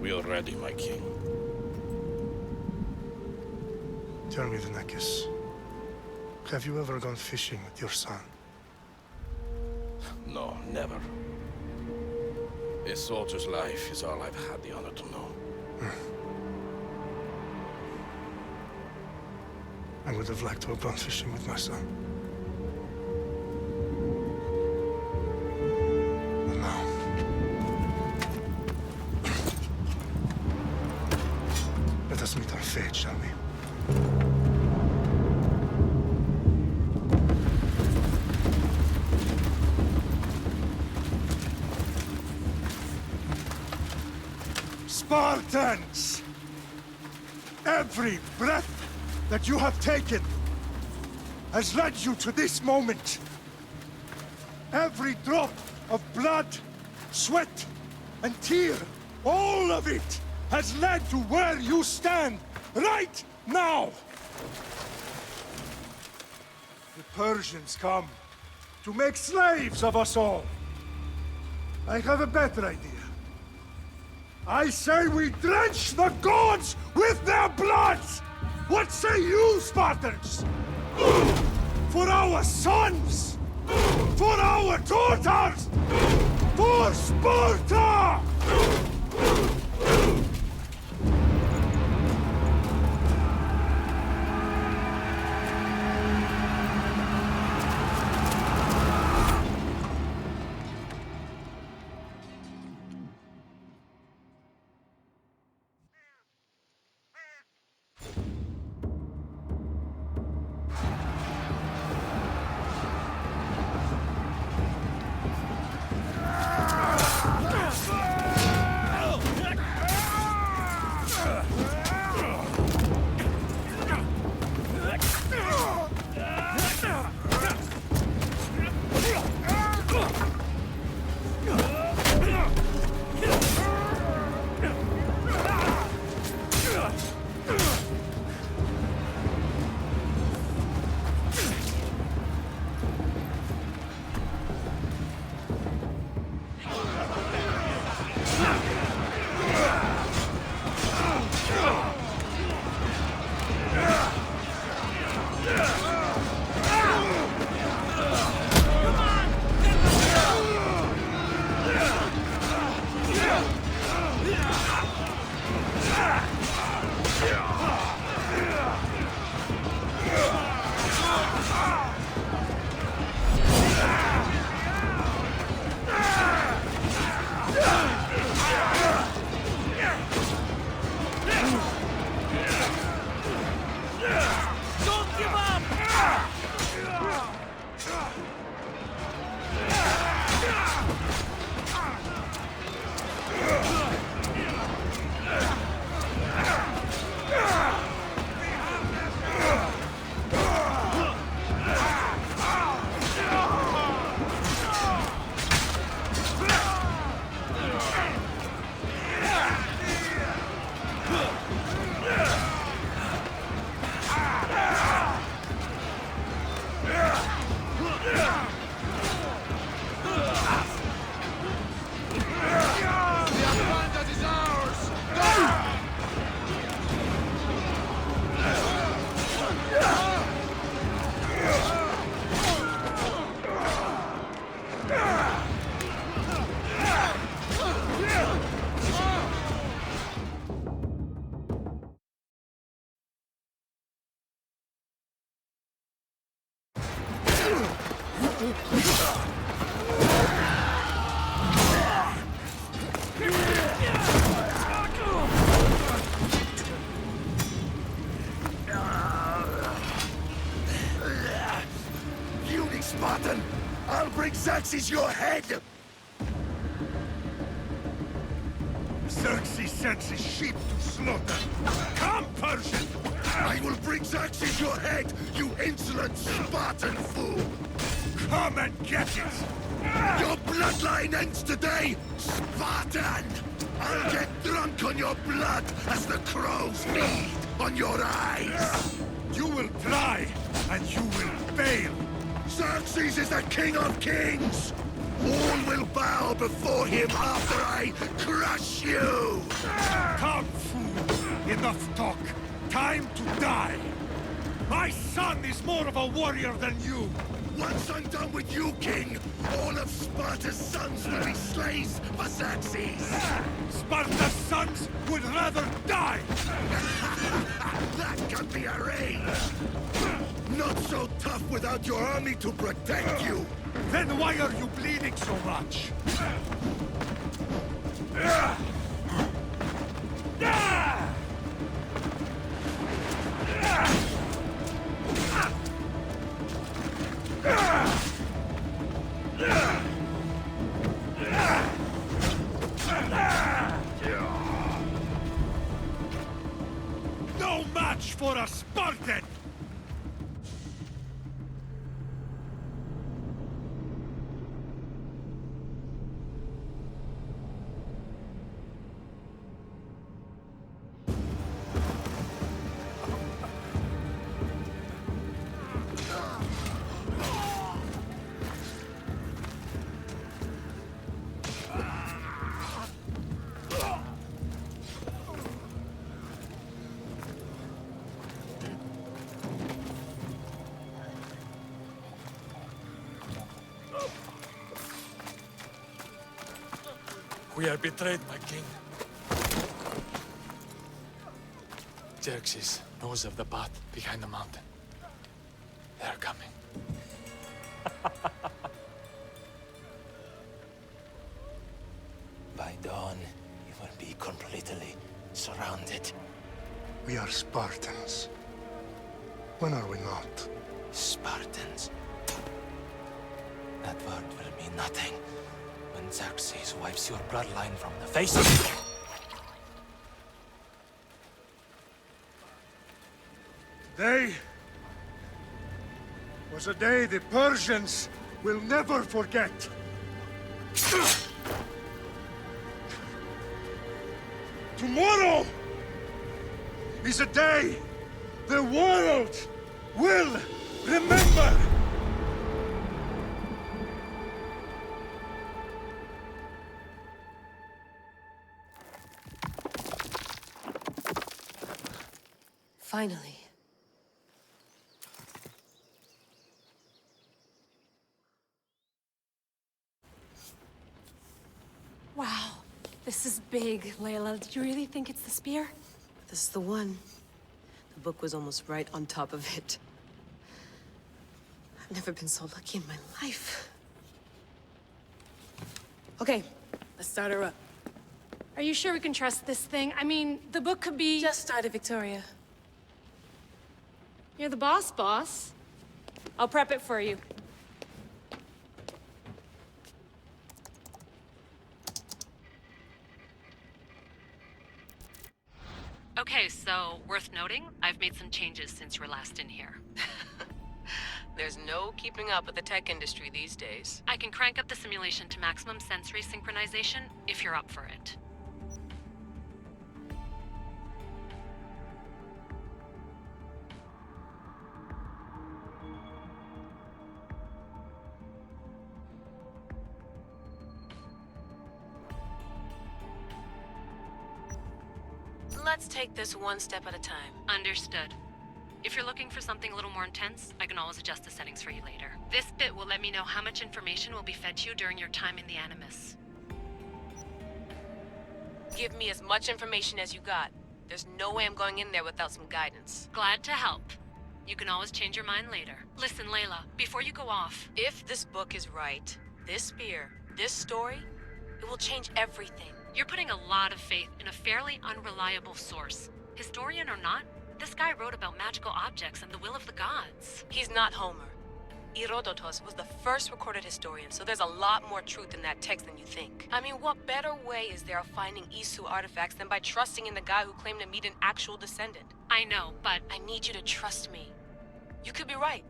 We are ready, my king. Tell me, Vinakis, have you ever gone fishing with your son? No, never. A soldier's life is all I've had the honor to know. I would have liked to have gone fishing with my son. But now... let us meet our fate, shall we? Spartans! Every breath that you have taken has led you to this moment. Every drop of blood, sweat, and tear, all of it has led to where you stand right now. The Persians come to make slaves of us all. I have a better idea. I say we drench the gods with their bloods! What say you, Spartans? For our sons! For our daughters! For Sparta! Spartan! I'll bring Xerxes your head! Xerxes sends his sheep to slaughter. Come, Persian! I will bring Xerxes your head, you insolent Spartan fool! Come and get it! Your bloodline ends today, Spartan! I'll get drunk on your blood as the crows feed on your eyes! You will try, and you will fail! Xerxes is the king of kings! All will bow bow before him after I crush you! Come, fool! Enough talk. Time to die! My son is more of a warrior than you! Once I'm done with you, King, all of Sparta's sons will be slaves for Xerxes! Sparta's sons would rather die! That can be arranged! Not so tough without your army to protect you! Then why are you bleeding so much? No match for a Spartan! We are betrayed, my king. Xerxes knows of the path behind the mountain. They're coming. By dawn, you will be completely surrounded. We are Spartans. When are we not? Spartans. That word will mean nothing when Xerxes wipes your bloodline from the face of... Today was a day the Persians will never forget. Tomorrow is a day the world will remember. Finally. Wow, this is big, Layla. Did you really think it's the spear? This is the one. The book was almost right on top of it. I've never been so lucky in my life. Okay, let's start her up. Are you sure we can trust this thing? I mean, the book could be... Just started, Victoria. You're the boss. I'll prep it for you. Okay, so worth noting, I've made some changes since you were last in here. There's no keeping up with the tech industry these days. I can crank up the simulation to maximum sensory synchronization if you're up for it. Let's take this one step at a time. Understood. If you're looking for something a little more intense, I can always adjust the settings for you later. This bit will let me know how much information will be fed to you during your time in the Animus. Give me as much information as you got. There's no way I'm going in there without some guidance. Glad to help. You can always change your mind later. Listen, Layla, before you go off... If this book is right, this spear, this story, it will change everything. You're putting a lot of faith in a fairly unreliable source. Historian or not, this guy wrote about magical objects and the will of the gods. He's not Homer. Herodotus was the first recorded historian, so there's a lot more truth in that text than you think. I mean, what better way is there of finding Isu artifacts than by trusting in the guy who claimed to meet an actual descendant? I know, but... I need you to trust me. You could be right.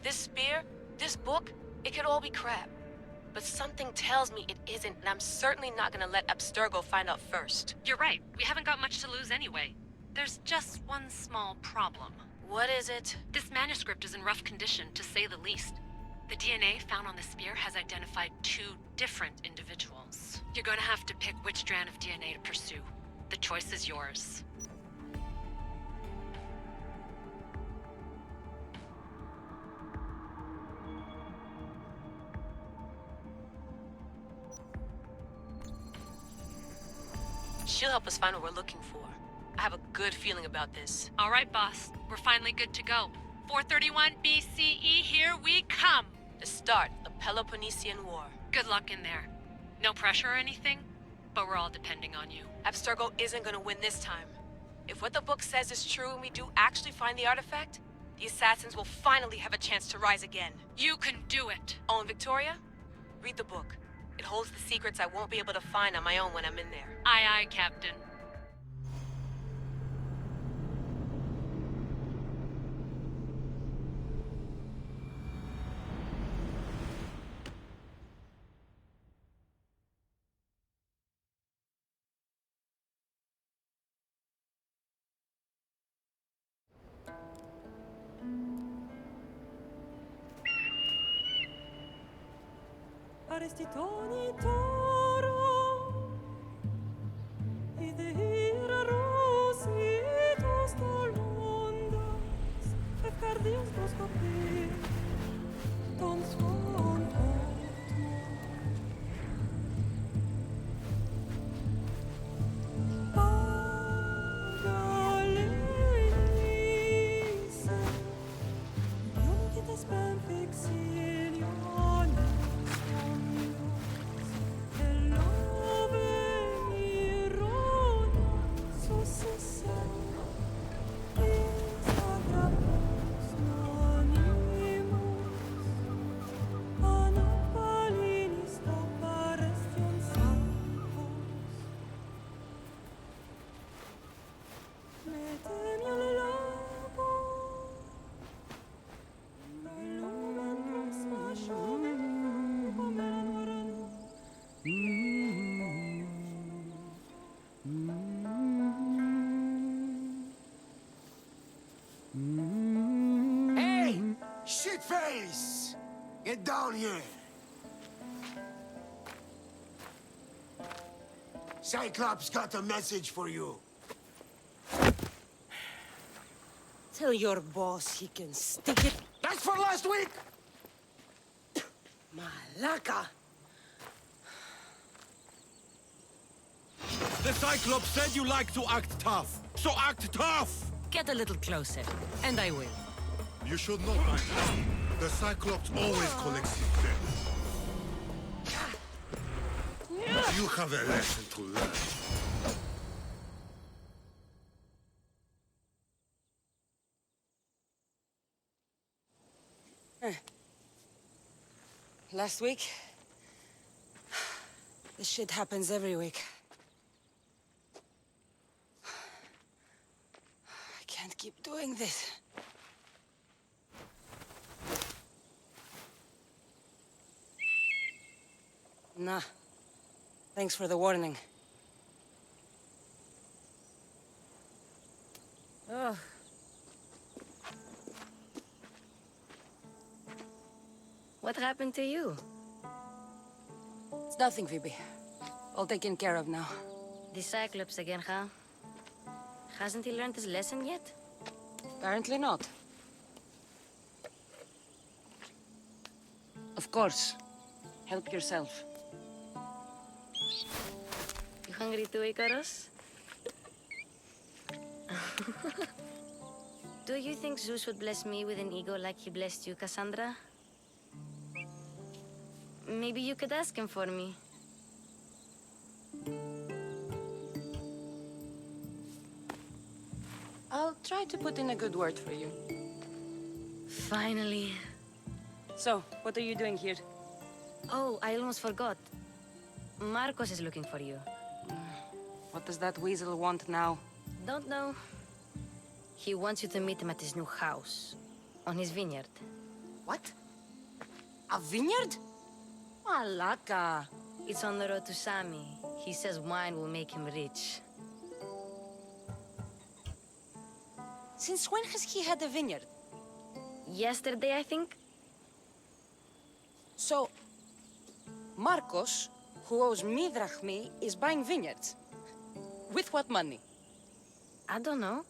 This spear, this book, it could all be crap. But something tells me it isn't, and I'm certainly not gonna let Abstergo find out first. You're right. We haven't got much to lose anyway. There's just one small problem. What is it? This manuscript is in rough condition, to say the least. The DNA found on the spear has identified 2 different individuals. You're gonna have to pick which strand of DNA to pursue. The choice is yours. She'll help us find what we're looking for. I have a good feeling about this. All right, boss. We're finally good to go. 431 BCE, here we come! The start, the Peloponnesian War. Good luck in there. No pressure or anything, but we're all depending on you. Abstergo isn't gonna win this time. If what the book says is true and we do actually find the artifact, the assassins will finally have a chance to rise again. You can do it! Oh, and Victoria? Read the book. It holds the secrets I won't be able to find on my own when I'm in there. Aye, aye, Captain. Arestitoni toro, idehira rositos dolondas, efcardios boscopi, ton son Pagalenise, yon qui t'espère fixilion. Hey! Shitface! Get down here! Cyclops got a message for you. Tell your boss he can stick it. That's for last week! Malaka! The Cyclops said you like to act tough, so act tough! Get a little closer, and I will. You should not mind. The Cyclops always collects his debts. You have a lesson to learn. Last week? This shit happens every week. I can't keep doing this. Nah. Thanks for the warning. Ugh. What happened to you? It's nothing, Phoebe. All taken care of now. The Cyclops again, huh? Hasn't he learned his lesson yet? Apparently not. Of course. Help yourself. You hungry too, Icarus? Do you think Zeus would bless me with an ego like he blessed you, Cassandra? Maybe you could ask him for me. I'll try to put in a good word for you. Finally. So, what are you doing here? Oh, I almost forgot. Marcos is looking for you. What does that weasel want now? Don't know. He wants you to meet him at his new house. On his vineyard. What? A vineyard? Malaka. It's on the road to Sami. He says wine will make him rich. Since when has he had a vineyard? Yesterday, I think. So, Marcos, who owes me drachmi, is buying vineyards. With what money? I don't know.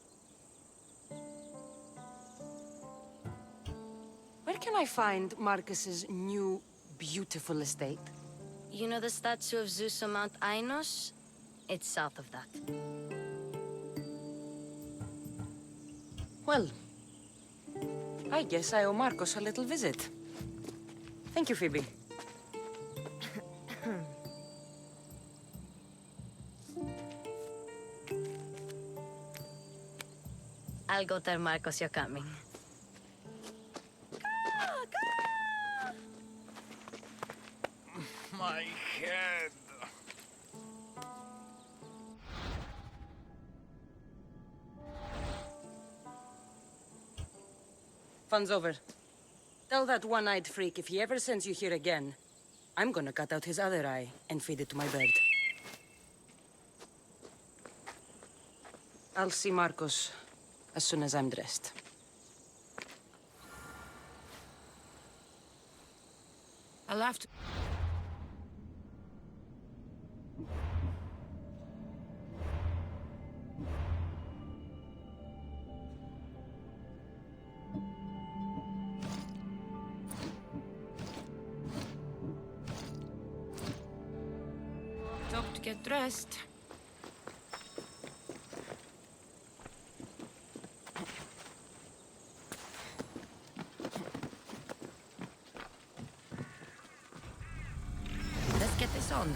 Where can I find Marcus's new, beautiful estate? You know the statue of Zeus on Mount Ainos? It's south of that. Well, I guess I owe Marcos a little visit. Thank you, Phoebe. I'll go tell Marcos you're coming. My head. Fun's over. Tell that one-eyed freak if he ever sends you here again, I'm gonna cut out his other eye and feed it to my bird. I'll see Marcos as soon as I'm dressed. I'll have to... Up to get dressed. Let's get this on.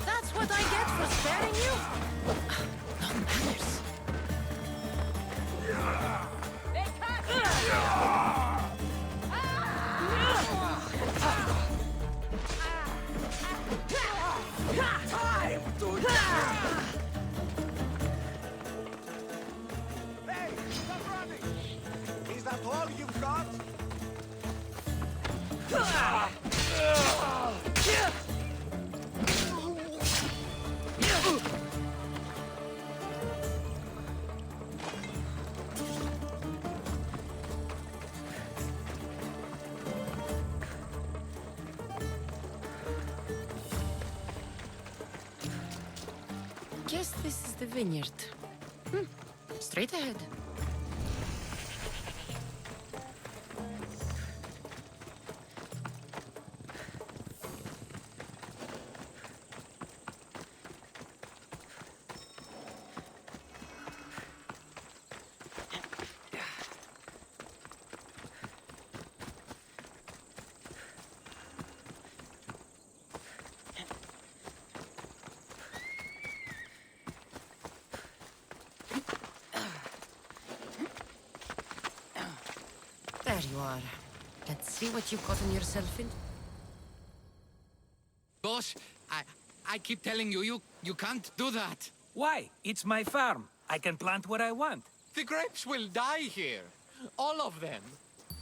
That's what I get for sparing you? No manners. Time to die! Hey, stop running! Is that all you've got? guess this is the vineyard. Straight ahead. There you are. Let's see what you've gotten yourself in. Boss, I keep telling you, you can't do that. Why? It's my farm. I can plant what I want. The grapes will die here. All of them.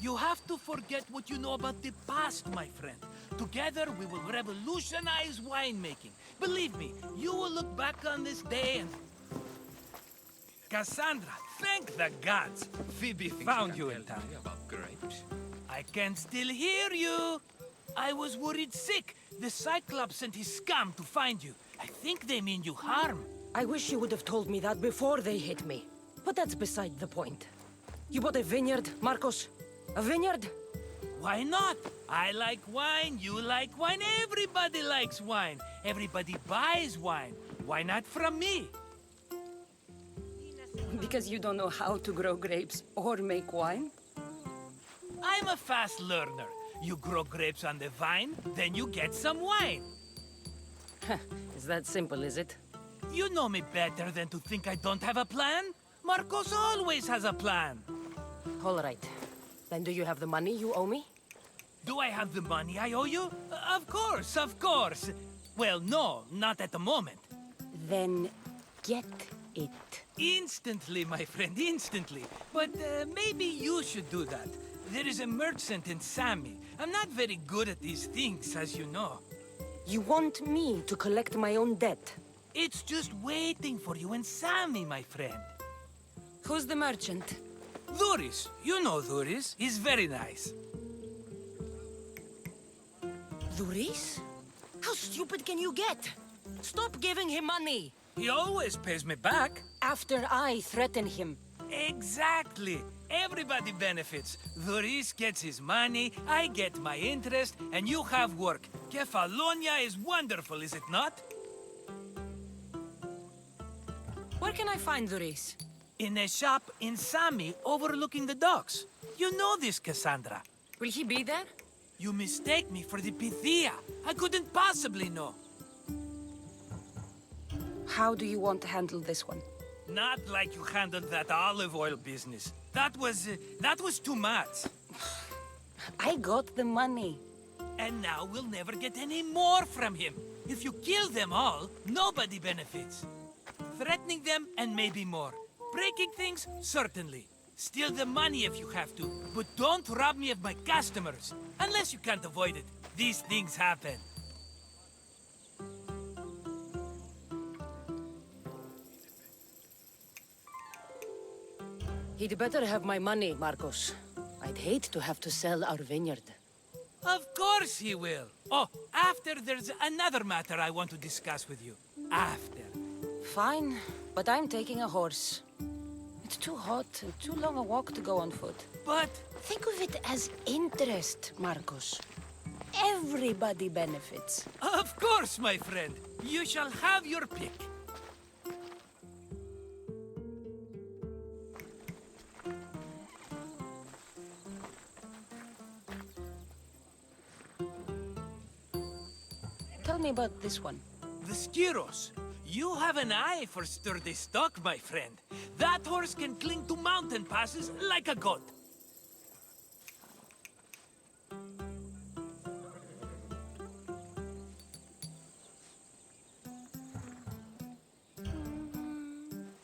You have to forget what you know about the past, my friend. Together, we will revolutionize winemaking. Believe me, you will look back on this day and... Cassandra, thank the gods! Phoebe found you in time. About grapes. I can still hear you! I was worried sick. The Cyclops sent his scum to find you. I think they mean you harm. I wish you would have told me that before they hit me. But that's beside the point. You bought a vineyard, Marcos? A vineyard? Why not? I like wine, you like wine, everybody likes wine. Everybody buys wine. Why not from me? Because you don't know how to grow grapes or make wine? I'm a fast learner. You grow grapes on the vine, then you get some wine. Is that simple, is it? You know me better than to think I don't have a plan. Marcos always has a plan. All right. Then do you have the money you owe me? Do I have the money I owe you? Of course, of course. Well, no, not at the moment. Then get it. Instantly, my friend, instantly. But maybe you should do that. There is a merchant in Sami. I'm not very good at these things, as you know. You want me to collect my own debt? It's just waiting for you in Sami, my friend. Who's the merchant? Duris. You know Duris. He's very nice. Duris? How stupid can you get? Stop giving him money! He always pays me back. After I threaten him. Exactly. Everybody benefits. Duris gets his money, I get my interest, and you have work. Kefalonia is wonderful, is it not? Where can I find Duris? In a shop in Sami, overlooking the docks. You know this, Cassandra. Will he be there? You mistake me for the Pythia. I couldn't possibly know. How do you want to handle this one? Not like you handled that olive oil business. That was too much. I got the money. And now we'll never get any more from him. If you kill them all, nobody benefits. Threatening them, and maybe more. Breaking things, certainly. Steal the money if you have to, but don't rob me of my customers. Unless you can't avoid it. These things happen. He'd better have my money, Marcos. I'd hate to have to sell our vineyard. Of course he will. Oh, after there's another matter I want to discuss with you. After. Fine, but I'm taking a horse. It's too hot and too long a walk to go on foot. But... Think of it as interest, Marcos. Everybody benefits. Of course, my friend. You shall have your pick. Tell me about this one. The Skiros. You have an eye for sturdy stock, my friend. That horse can cling to mountain passes like a goat.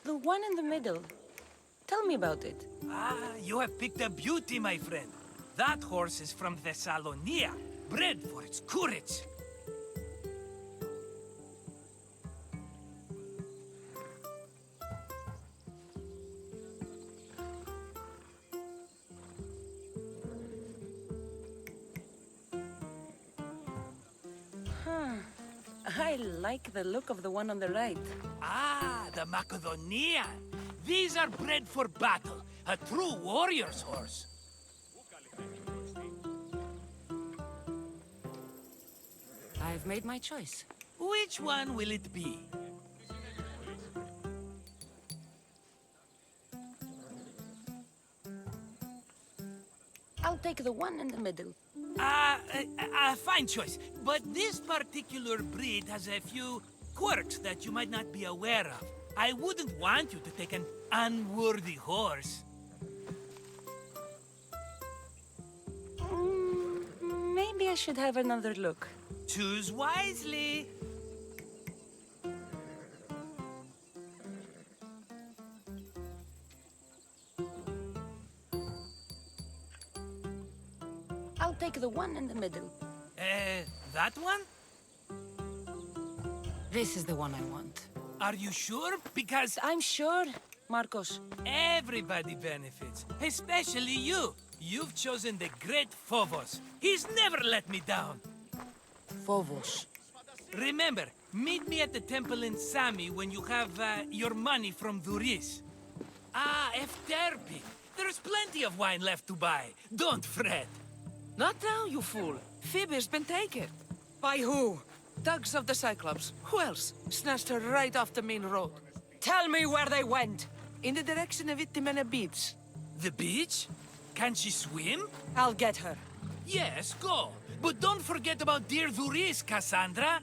The one in the middle. Tell me about it. Ah, you have picked a beauty, my friend. That horse is from Thessalonia, bred for its courage. I like the look of the one on the right. Ah, the Macedonian. These are bred for battle. A true warrior's horse. I've made my choice. Which one will it be? I'll take the one in the middle. Fine choice. But this particular breed has a few quirks that you might not be aware of. I wouldn't want you to take an unworthy horse. Maybe I should have another look. Choose wisely. I'll take the one in the middle. That one? This is the one I want. Are you sure? Because I'm sure, Marcos. everybody benefits, especially you. You've chosen the great Phobos. He's never let me down. Phobos. Remember, meet me at the temple in Sami when you have your money from Duris. Ah, Efterpi. There's plenty of wine left to buy. Don't fret. Not now, you fool. Phoebe's been taken. By who? Thugs of the Cyclops. Who else? Snatched her right off the main road. Tell me where they went. In the direction of Itimena Beach. The beach? Can she swim? I'll get her. Yes, go. But don't forget about dear Duris, Cassandra.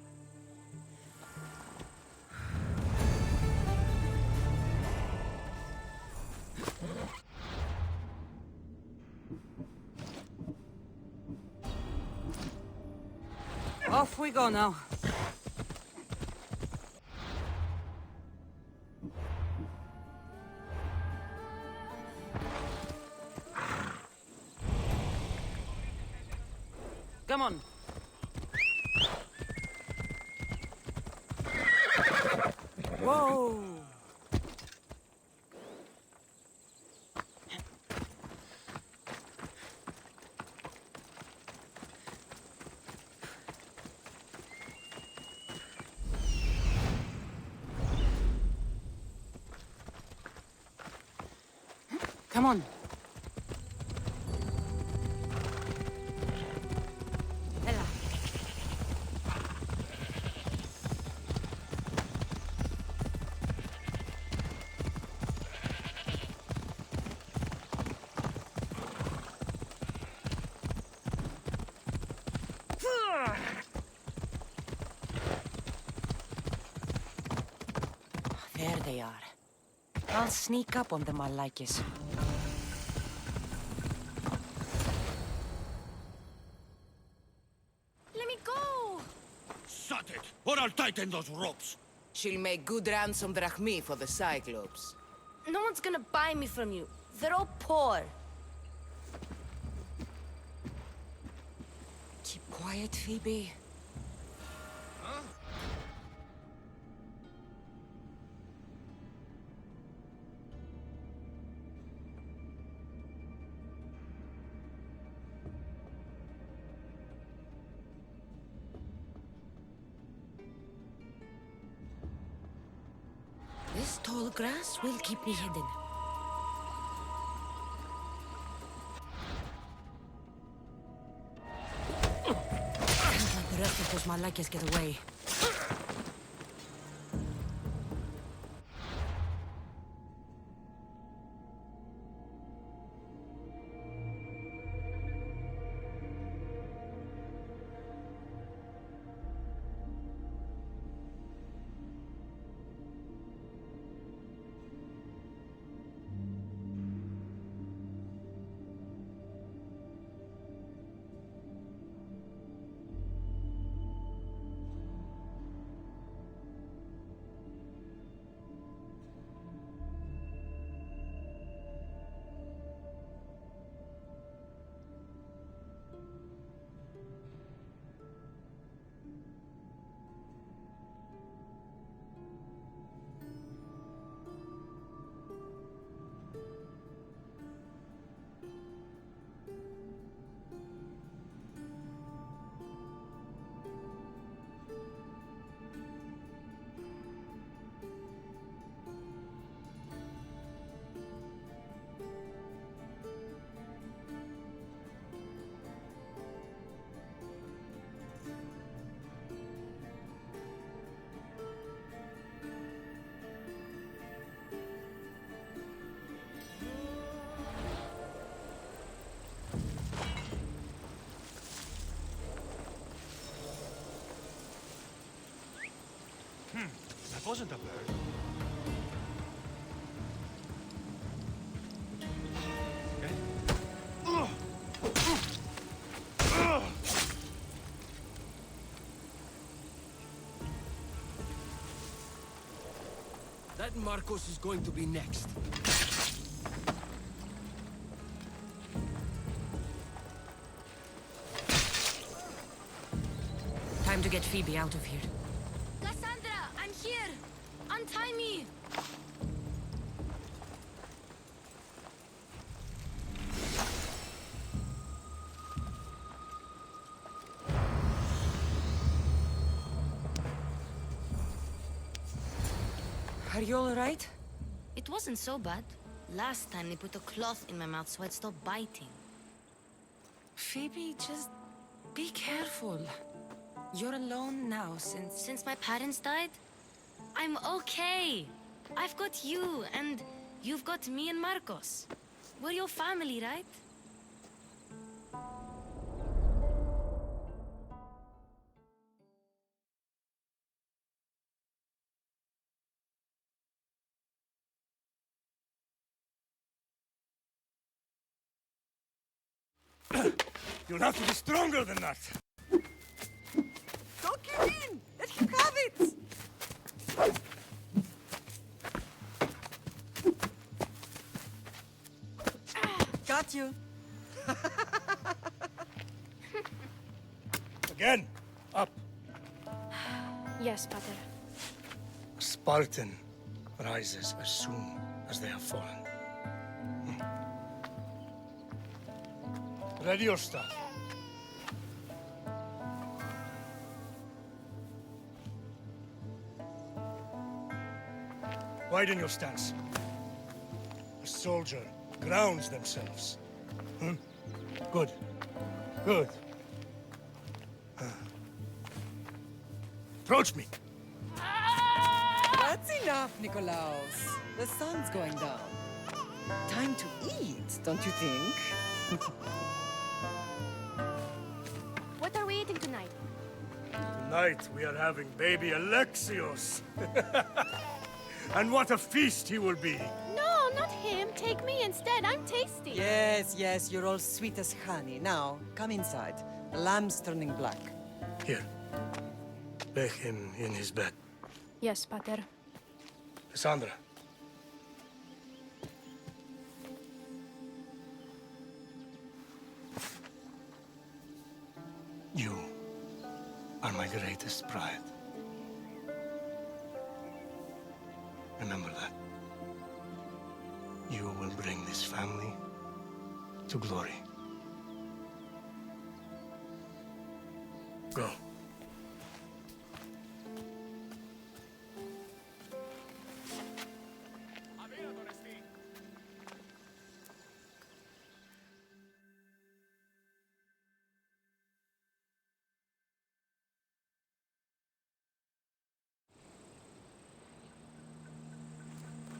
Off we go now. Come on. Whoa! Come on. Ella. There they are. I'll sneak up on them, I like it. Let me go! Shut it, or I'll tighten those ropes. She'll make good ransom drachmi for the Cyclops. No one's gonna buy me from you. They're all poor. Keep quiet, Phoebe. This tall grass will keep me hidden. Can't let the rest of those Malakias get away. wasn't a bird. That Marcos is going to be next. Time to get Phoebe out of here. Cassandra, I'm here! Untie me! Are you all right? It wasn't so bad. Last time they put a cloth in my mouth so I'd stop biting. Phoebe, just be careful. You're alone now Since my parents died? I'm okay. I've got you, and you've got me and Marcos. We're your family, right? You'll have to be stronger than that. Don't give in! Let him have it! Got you. Again! Up! Yes, Pater. A Spartan rises as soon as they have fallen. Ready your staff. Widen your stance. A soldier grounds themselves. Good. Good. Approach me. That's enough, Nikolaos. The sun's going down. Time to eat, don't you think? What are we eating tonight? Tonight we are having baby Alexios. And what a feast he will be. No, not him. Take me instead. I'm tasty. Yes, yes, you're all sweet as honey. Now, come inside. The lamb's turning black. Here. Lay him in his bed. Yes, Pater. Cassandra. You are my greatest pride. Remember that. You will bring this family to glory. Go.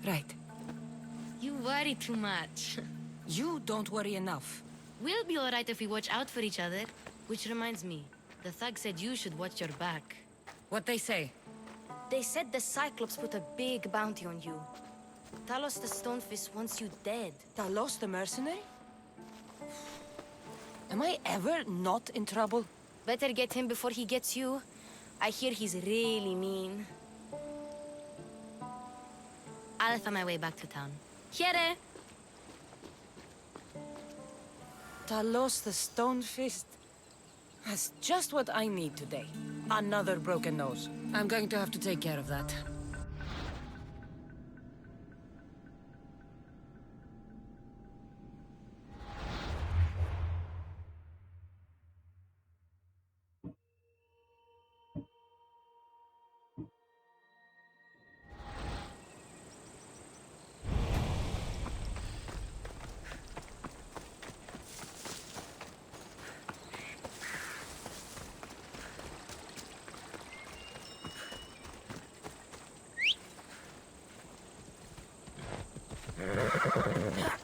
Right. You worry too much. You don't worry enough. We'll be alright if we watch out for each other. Which reminds me, the thug said you should watch your back. What they say? They said the Cyclops put a big bounty on you. Talos the Stonefist wants you dead. Talos the mercenary? Am I ever not in trouble? Better get him before he gets you. I hear he's really mean. I'll find my way back to town. Here! Talos the Stonefist? That's just what I need today. Another broken nose. I'm going to have to take care of that.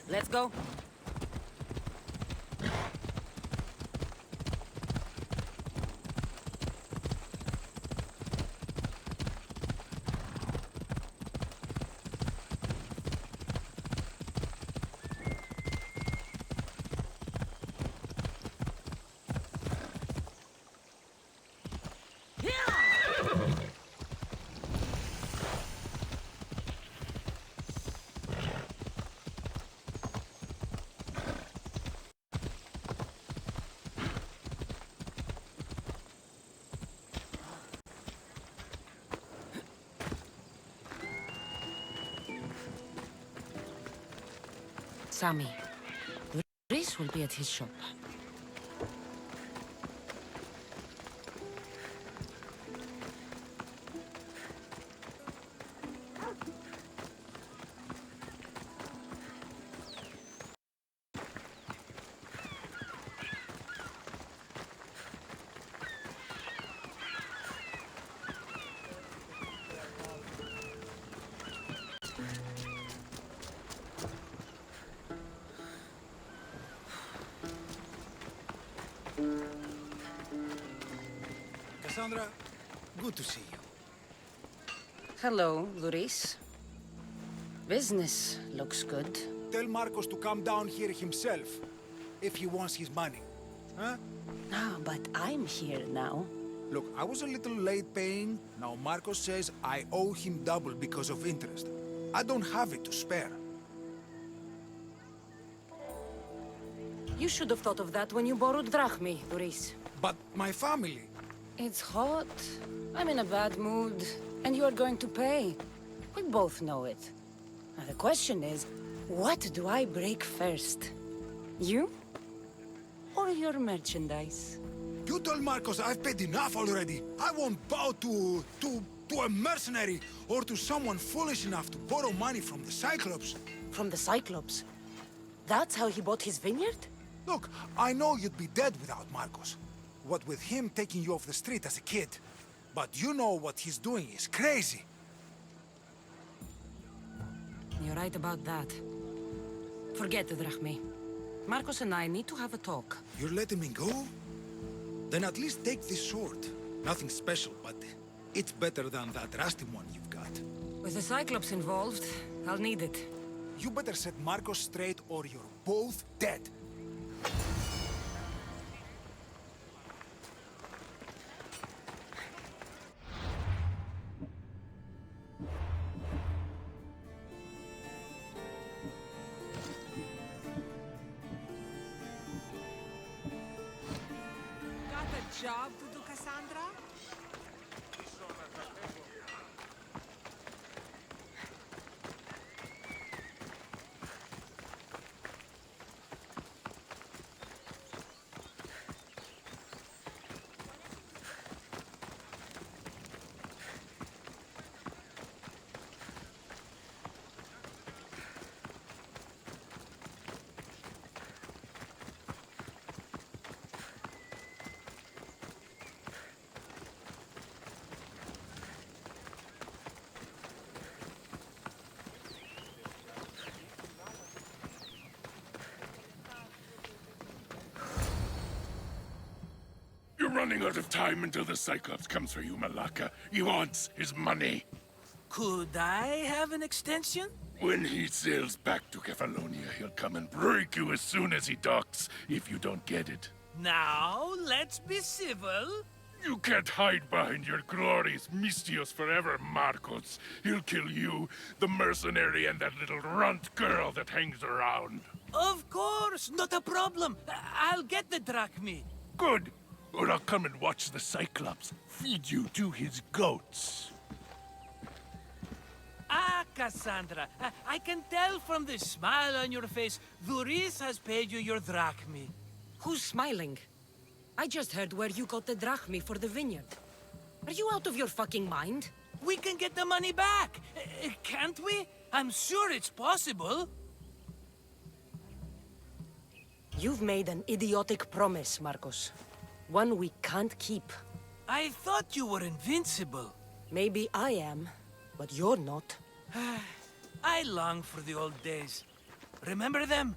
Let's go. Sammy. Reese will be at his shop. Cassandra, good to see you. Hello, Luis. Business looks good. Tell Marcos to come down here himself, if he wants his money. Huh? Ah, but I'm here now. Look, I was a little late paying. Now Marcos says I owe him double because of interest. I don't have it to spare. You should have thought of that when you borrowed drachmi, Luis. But my family... It's hot. I'm in a bad mood. And you are going to pay. We both know it. Now the question is, what do I break first? You? Or your merchandise? You told Marcos I've paid enough already. I won't bow to a mercenary or to someone foolish enough to borrow money from the Cyclops. From the Cyclops? That's how he bought his vineyard? Look, I know you'd be dead without Marcos. What with him taking you off the street as a kid. But you know what he's doing is crazy. You're right about that. Forget the drachmi. Marcos and I need to have a talk. You're letting me go? Then at least take this sword. Nothing special, but it's better than that rusty one you've got. With the Cyclops involved, I'll need it. You better set Marcos straight or you're both dead. Job to do, Cassandra? You're running out of time until the Cyclops comes for you, Malaka. He wants his money. Could I have an extension? When he sails back to Kefalonia, he'll come and break you as soon as he docks, if you don't get it. Now, let's be civil. You can't hide behind your glorious Mistios forever, Marcos. He'll kill you, the mercenary, and that little runt girl that hangs around. Of course, not a problem. I'll get the drachmi. Good. Or I'll come and watch the Cyclops feed you to his goats. Ah, Cassandra, I can tell from the smile on your face, Luis has paid you your drachmi. Who's smiling? I just heard where you got the drachmi for the vineyard. Are you out of your fucking mind? We can get the money back, can't we? I'm sure it's possible. You've made an idiotic promise, Marcos. One we can't keep. I thought you were invincible. Maybe I am, but you're not. I long for the old days. Remember them?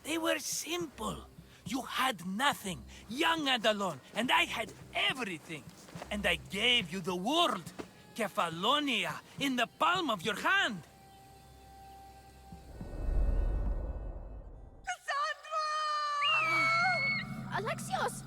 They were simple. You had nothing, young and alone, and I had everything. And I gave you the world, Kefalonia, in the palm of your hand. Alexios!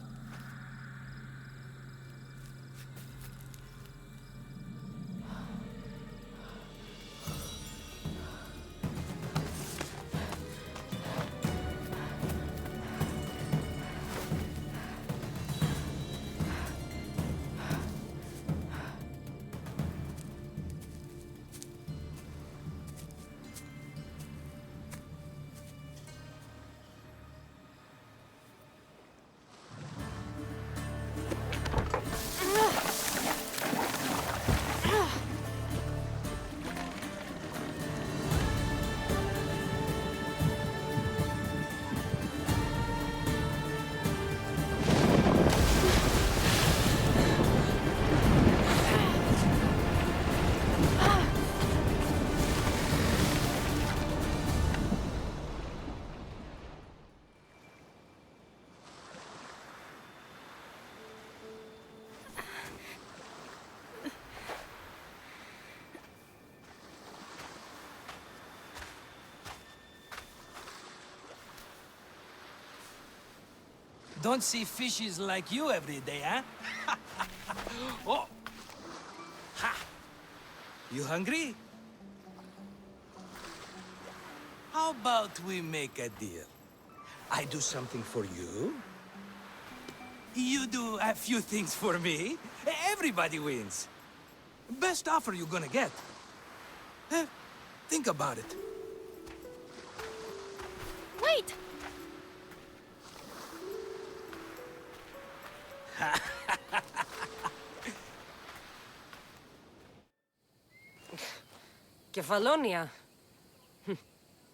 Don't see fishes like you every day, huh? Oh! Ha! You hungry? How about we make a deal? I do something for you. You do a few things for me. Everybody wins. Best offer you're gonna get. Think about it. Wait! Kefalonia.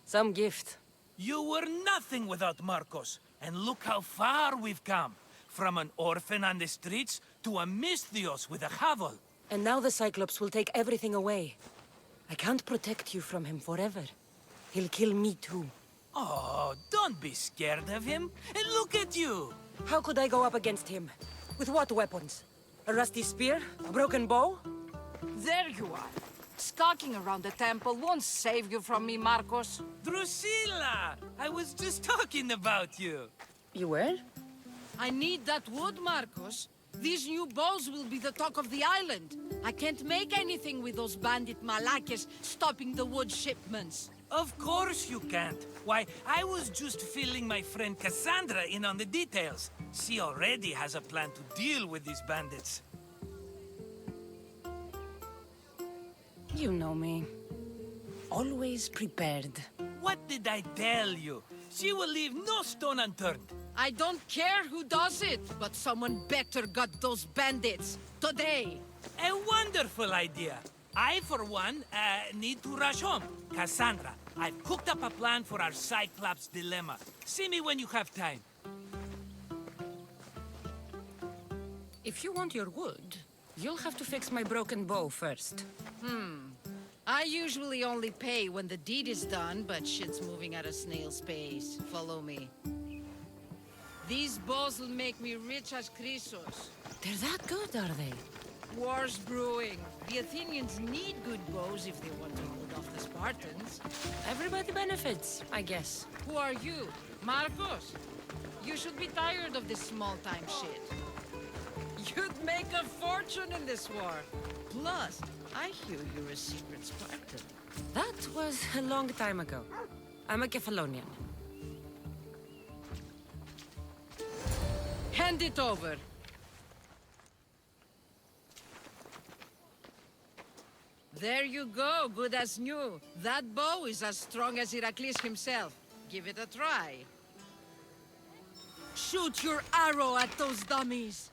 Some gift. You were nothing without Marcos, and look how far we've come. From an orphan on the streets to a Misthios with a hovel. And now the Cyclops will take everything away. I can't protect you from him forever. He'll kill me too. Oh, don't be scared of him. And look at you. How could I go up against him? With what weapons? A rusty spear? A broken bow? There you are. Skulking around the temple won't save you from me, Marcos. Drusilla! I was just talking about you. You were? I need that wood, Marcos. These new bows will be the talk of the island. I can't make anything with those bandit malakes stopping the wood shipments. Of course you can't. Why, I was just filling my friend Cassandra in on the details. She already has a plan to deal with these bandits. You know me. Always prepared. What did I tell you? She will leave no stone unturned. I don't care who does it, but someone better got those bandits. Today. A wonderful idea. I, for one, need to rush home. Cassandra, I've cooked up a plan for our Cyclops dilemma. See me when you have time. If you want your wood, you'll have to fix my broken bow first. I usually only pay when the deed is done, but shit's moving at a snail's pace. Follow me. These bows will make me rich as Chrysos. They're that good, are they? War's brewing. The Athenians need good bows if they want to hold off the Spartans. Everybody benefits, I guess. Who are you? Marcos? You should be tired of this small-time shit. You'd make a fortune in this war. Plus, I hear you're a secret Spartan. That was a long time ago. I'm a Kefalonian. Hand it over. There you go, good as new. That bow is as strong as Heracles himself. Give it a try. Shoot your arrow at those dummies.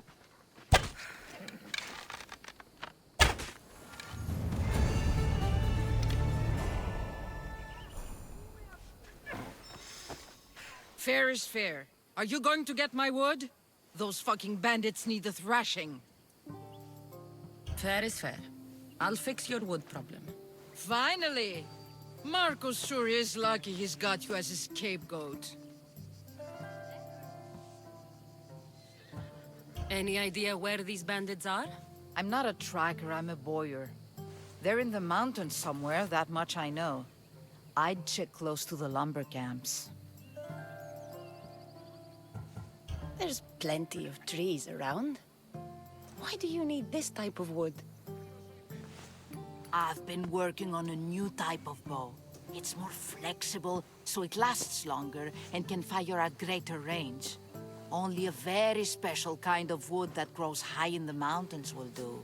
Fair is fair. Are you going to get my wood? Those fucking bandits need a thrashing. Fair is fair. I'll fix your wood problem. Finally! Marcos sure is lucky he's got you as his scapegoat. Any idea where these bandits are? I'm not a tracker, I'm a boyer. They're in the mountains somewhere, that much I know. I'd check close to the lumber camps. There's plenty of trees around. Why do you need this type of wood? I've been working on a new type of bow. It's more flexible, so it lasts longer and can fire at greater range. Only a very special kind of wood that grows high in the mountains will do.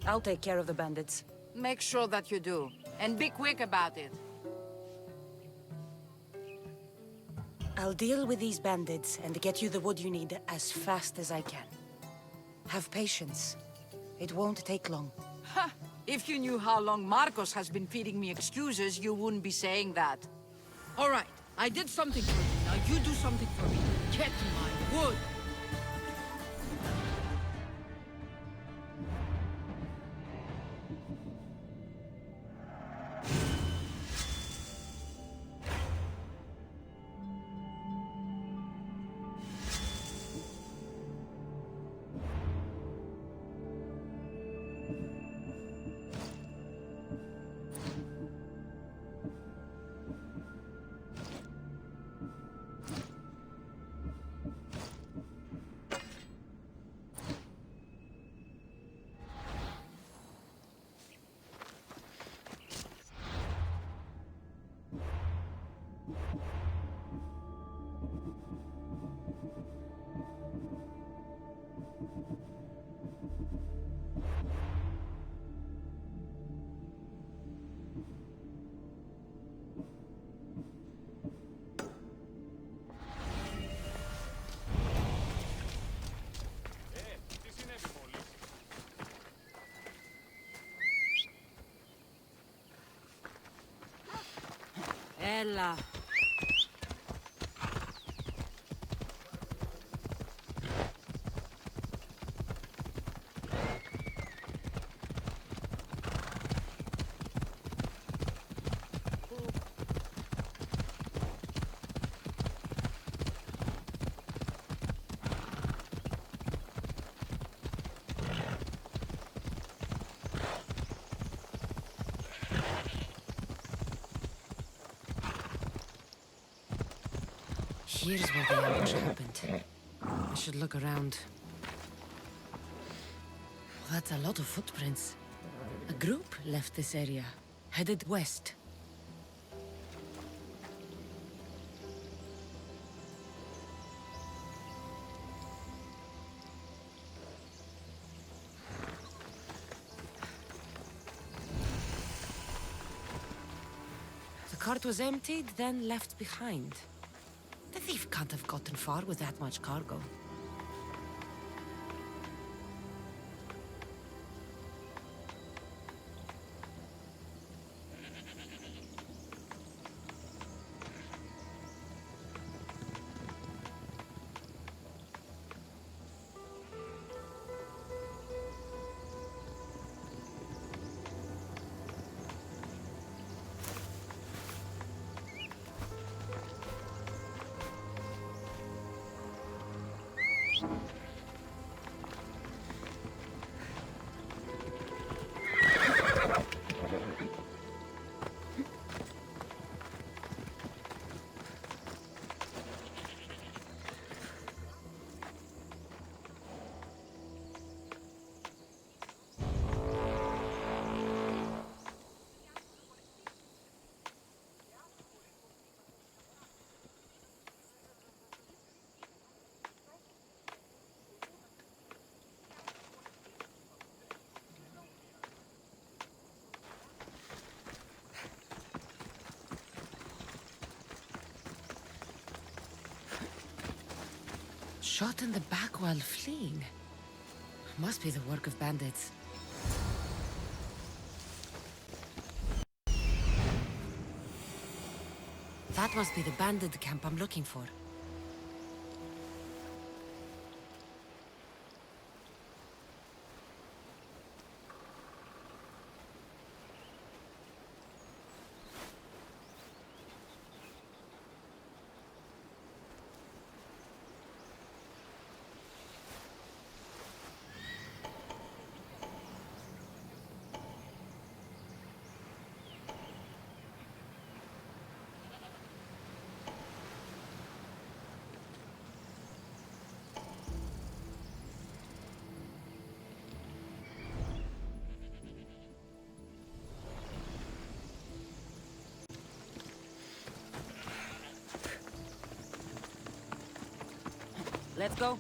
I'll take care of the bandits. Make sure that you do. And be quick about it. I'll deal with these bandits and get you the wood you need as fast as I can. Have patience. It won't take long. Ha! If you knew how long Marcos has been feeding me excuses, you wouldn't be saying that. All right, I did something for you. Now you do something for me. Get my wood. Bella. Here's where the ambush happened. I should look around. That's a lot of footprints. A group left this area, headed west. The cart was emptied, then left behind. The thief can't have gotten far with that much cargo. Shot in the back while fleeing. Must be the work of bandits. That must be the bandit camp I'm looking for. Let's go.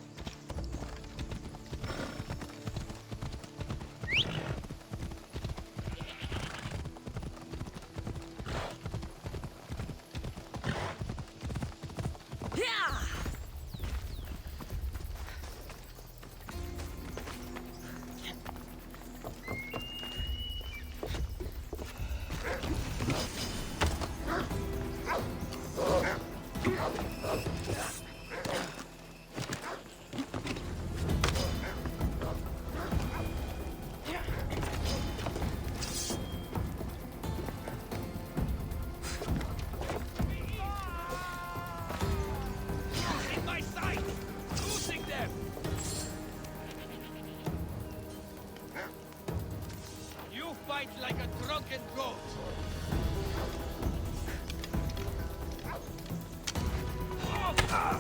Like a drunken goat. Oh.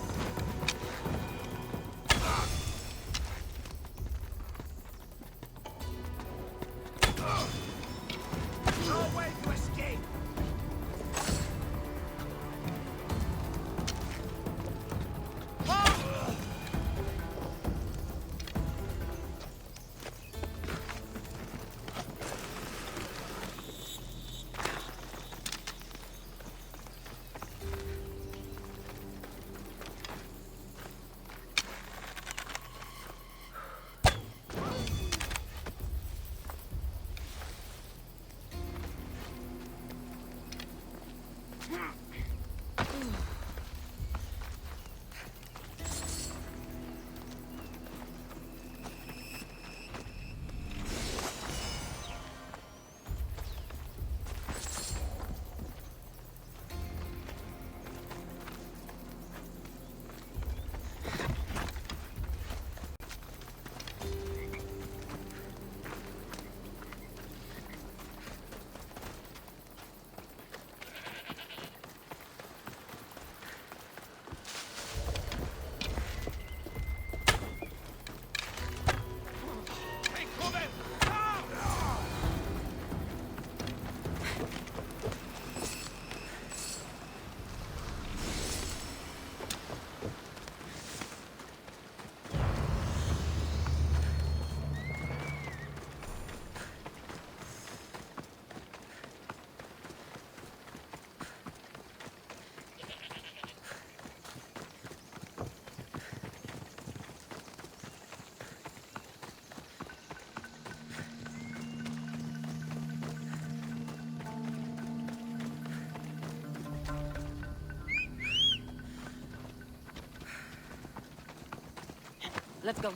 let's go.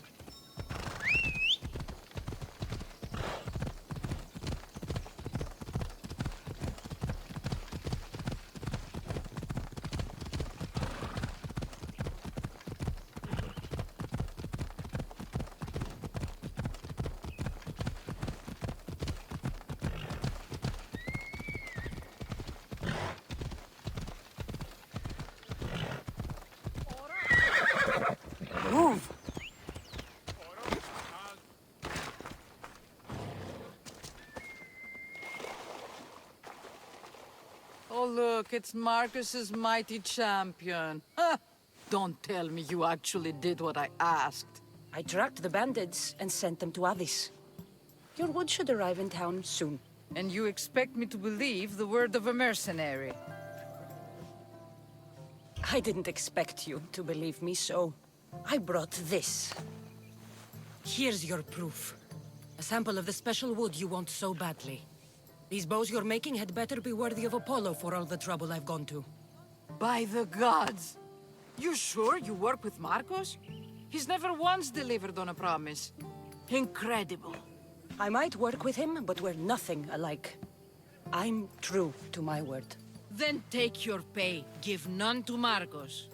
Move! Oh, look, it's Marcus's mighty champion. Ha! Don't tell me you actually did what I asked. I tracked the bandits and sent them to Odyssey. Your wood should arrive in town soon. And you expect me to believe the word of a mercenary? I didn't expect you to believe me, so I brought this. Here's your proof. A sample of the special wood you want so badly. These bows you're making had better be worthy of Apollo for all the trouble I've gone to. By the gods! You sure you work with Marcos? He's never once delivered on a promise. Incredible. I might work with him, but we're nothing alike. I'm true to my word. Then take your pay. Give none to Marcos.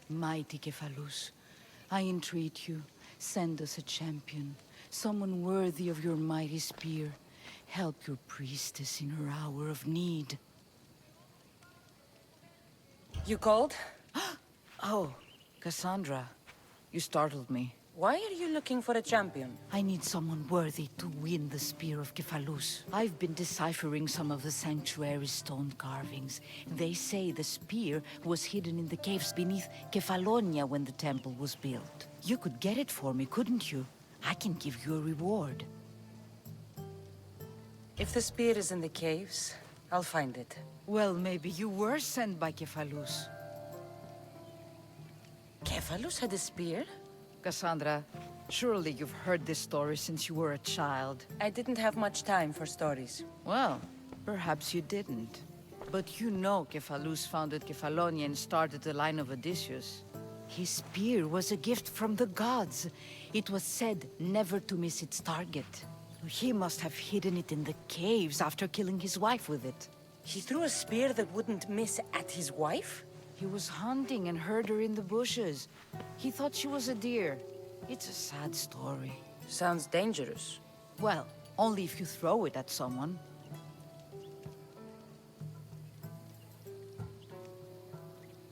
Mighty Cephalus, I entreat you, send us a champion, someone worthy of your mighty spear. Help your priestess in her hour of need. You called? Oh, Cassandra, you startled me. Why are you looking for a champion? I need someone worthy to win the Spear of Cephalus. I've been deciphering some of the sanctuary's stone carvings. They say the spear was hidden in the caves beneath Kefalonia when the temple was built. You could get it for me, couldn't you? I can give you a reward. If the spear is in the caves, I'll find it. Well, maybe you were sent by Cephalus. Cephalus had a spear? Cassandra, surely you've heard this story since you were a child. I didn't have much time for stories. Well, perhaps you didn't. But you know Cephalus founded Kefalonia and started the line of Odysseus. His spear was a gift from the gods. It was said never to miss its target. He must have hidden it in the caves after killing his wife with it. He threw a spear that wouldn't miss at his wife? He was hunting and heard her in the bushes. He thought she was a deer. It's a sad story. Sounds dangerous. Well, only if you throw it at someone.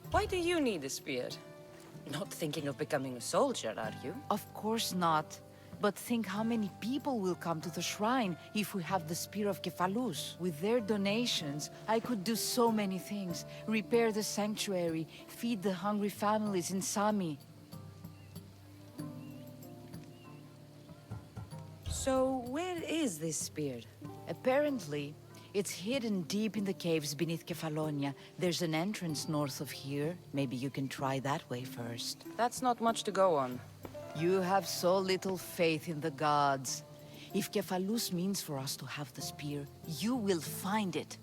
Why do you need a spear? Not thinking of becoming a soldier, are you? Of course not. But think how many people will come to the shrine if we have the Spear of Cephalus. With their donations, I could do so many things. Repair the sanctuary, feed the hungry families in Sami. So, where is this spear? Apparently, it's hidden deep in the caves beneath Kefalonia. There's an entrance north of here. Maybe you can try that way first. That's not much to go on. You have so little faith in the gods. If Cephalus means for us to have the spear, you will find it.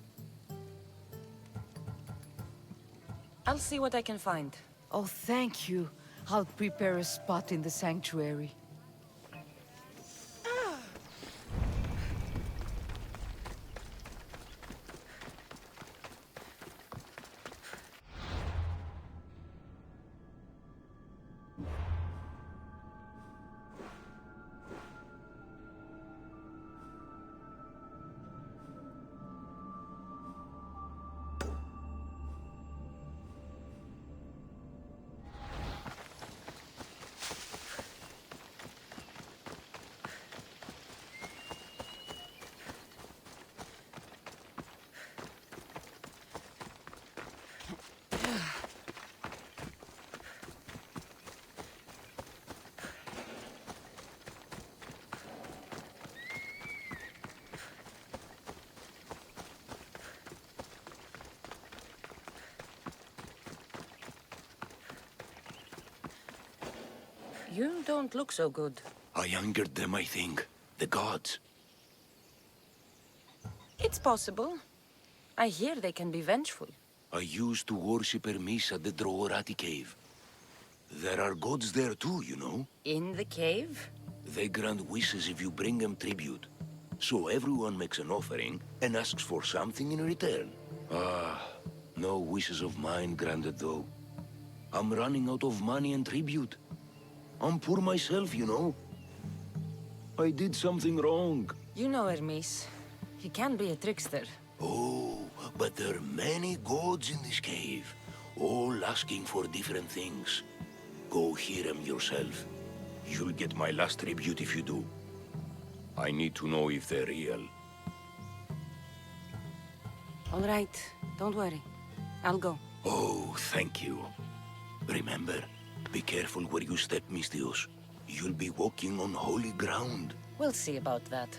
I'll see what I can find. Oh, thank you. I'll prepare a spot in the sanctuary. You don't look so good. I angered them, I think. The gods. It's possible. I hear they can be vengeful. I used to worship Hermes at the Droorati cave. There are gods there too, you know. In the cave? They grant wishes if you bring them tribute. So everyone makes an offering and asks for something in return. No wishes of mine granted though. I'm running out of money and tribute. I'm poor myself, you know. I did something wrong. You know Hermes. He can be a trickster. Oh, but there are many gods in this cave, all asking for different things. Go hear them yourself. You'll get my last tribute if you do. I need to know if they're real. All right, don't worry. I'll go. Oh, thank you. Remember, be careful where you step, Mistios. You'll be walking on holy ground. We'll see about that.